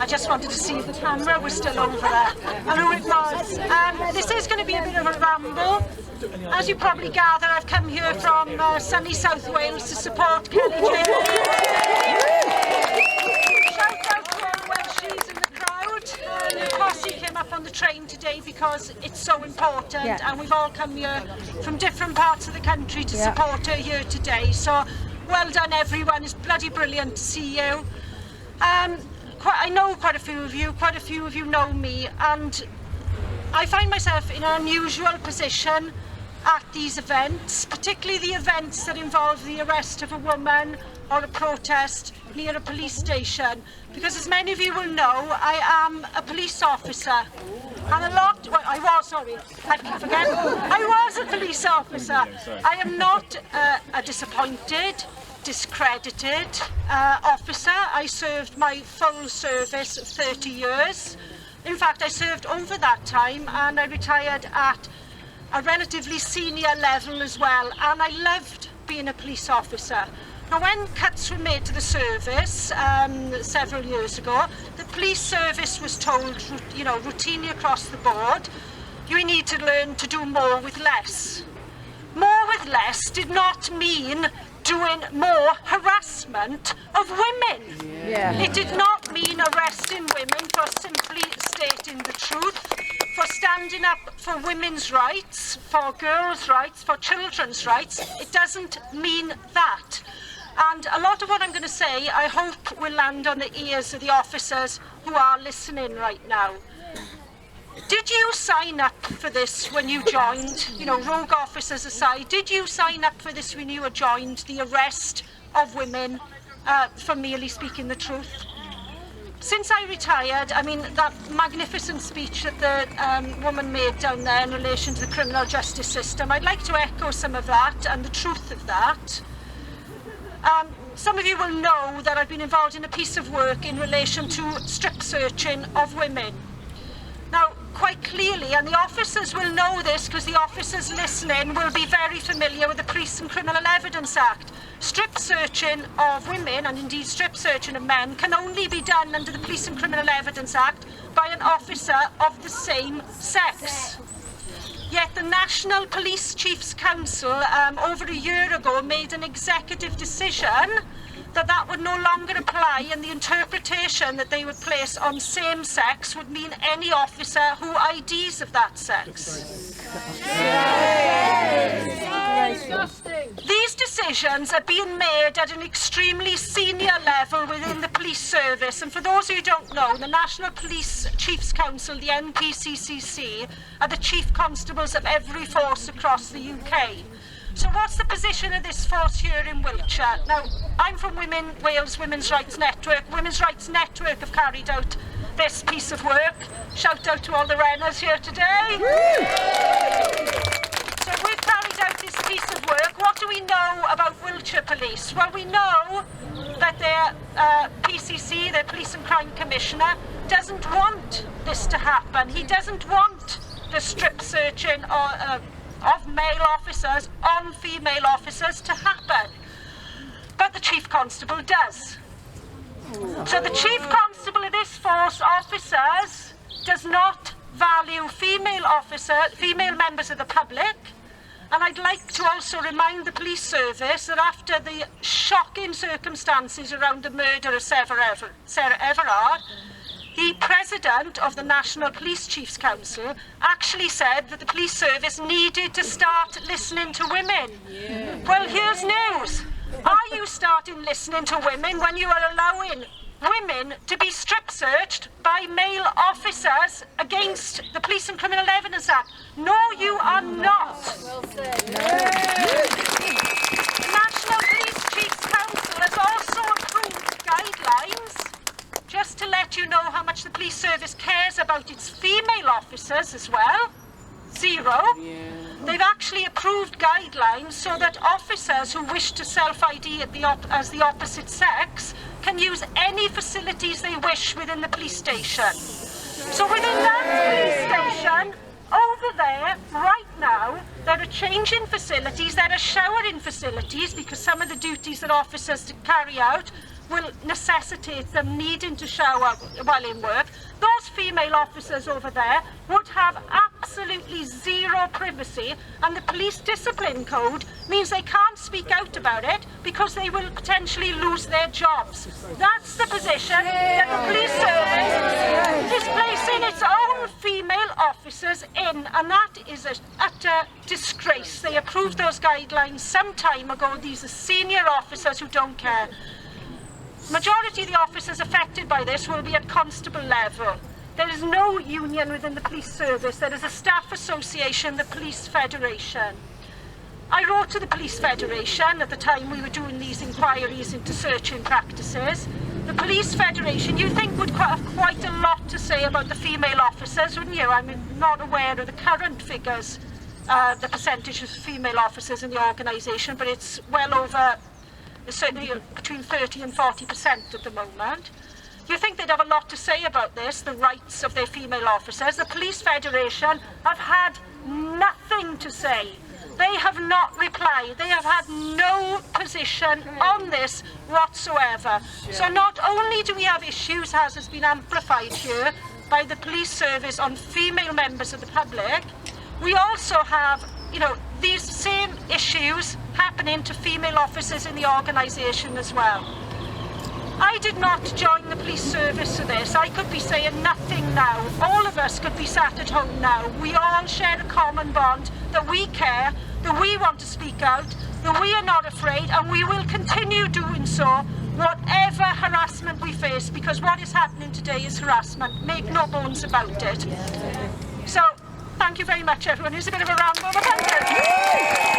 I just wanted to see if the camera was still over there and who it was. This is going to be a bit of a ramble. As you probably gather, I've come here from sunny South Wales to support Kelly J. Shout out to all Welshies in the crowd. Of course, he came up on the train today because it's so important, and we've all come here from different parts of the country to support her here today. So, well done, everyone. It's bloody brilliant to see you. I know quite a few of you know me, and I find myself in an unusual position at these events, particularly the events that involve the arrest of a woman or a protest near a police station, because as many of you will know, I am a police officer, and I was a police officer. I am not a disappointed, discredited officer. I served my full service of 30 years. In fact, I served over that time, and I retired at a relatively senior level as well, and I loved being a police officer. Now, when cuts were made to the service several years ago, the police service was told, routinely across the board, you need to learn to do more with less. More with less did not mean doing more harassment of women. It did not mean arresting women for simply stating the truth, for standing up for women's rights, for girls' rights, for children's rights. It doesn't mean that. And a lot of what I'm going to say, I hope will land on the ears of the officers who are listening right now. Did you sign up for this when you joined, rogue officers aside, did you sign up for this when you joined the arrest of women for merely speaking the truth? Since I retired, that magnificent speech that the woman made down there in relation to the criminal justice system, I'd like to echo some of that and the truth of that. Some of you will know that I've been involved in a piece of work in relation to strip searching of women. Now, quite clearly, and the officers will know this because the officers listening will be very familiar with the Police and Criminal Evidence Act. Strip searching of women, and indeed strip searching of men, can only be done under the Police and Criminal Evidence Act by an officer of the same sex. Yet the National Police Chiefs Council over a year ago made an executive decision that would no longer apply, and the interpretation that they would place on same sex would mean any officer who IDs of that sex. These decisions are being made at an extremely senior level within the police service, and for those who don't know, the National Police Chiefs Council, the NPCCC, are the chief constables of every force across the UK. So what's the position of this force here in Wiltshire? Now, I'm from Wales Women's Rights Network. Women's Rights Network have carried out this piece of work. Shout out to all the runners here today. So we've carried out this piece of work. What do we know about Wiltshire Police? Well, we know that their PCC, their Police and Crime Commissioner, doesn't want this to happen. He doesn't want the strip searching of male officers on female officers to happen. But the Chief Constable does. So the Chief Constable of this force, officers, does not value female members of the public. And I'd like to also remind the police service that after the shocking circumstances around the murder of Sarah Everard, the president of the National Police Chiefs Council actually said that the police service needed to start listening to women. Well, here's news. Are you starting listening to women when you are allowing women to be strip searched by male officers against the Police and Criminal Evidence Act? No, you are not. Well said. The National Police Chiefs Council has also approved guidelines, just to let you know how much the police service cares about its female officers as well. 0. They've actually approved guidelines so that officers who wish to self-ID as the opposite sex can use any facilities they wish within the police station. So within that police station, over there, right now, there are changing facilities, there are showering facilities, because some of the duties that officers carry out will necessitate them needing to shower while in work, those female officers over there would have absolutely zero privacy, and the police discipline code means they can't speak out about it because they will potentially lose their jobs. That's the position that the police service is placing its own female officers in, and that is an utter disgrace. They approved those guidelines some time ago. These are senior officers who don't care. Majority of the officers affected by this will be at constable level. There is no union within the police service. There is a staff association, the Police Federation. I wrote to the Police Federation at the time we were doing these inquiries into searching practices. The Police Federation, you think, would have quite a lot to say about the female officers, wouldn't you? I'm not aware of the current figures, the percentage of female officers in the organisation, but it's well over, certainly between 30 and 40% at the moment. You think they'd have a lot to say about this, the rights of their female officers? The Police Federation have had nothing to say. They have not replied. They have had no position on this whatsoever. So not only do we have issues, as has been amplified here, by the police service on female members of the public, we also have, these same issues happening to female officers in the organisation as well. I did not join the police service for this. I could be saying nothing now. All of us could be sat at home now. We all share a common bond that we care, that we want to speak out, that we are not afraid, and we will continue doing so, whatever harassment we face, because what is happening today is harassment. Make no bones about it. So, thank you very much, everyone. It was a bit of a ramble, but thank you.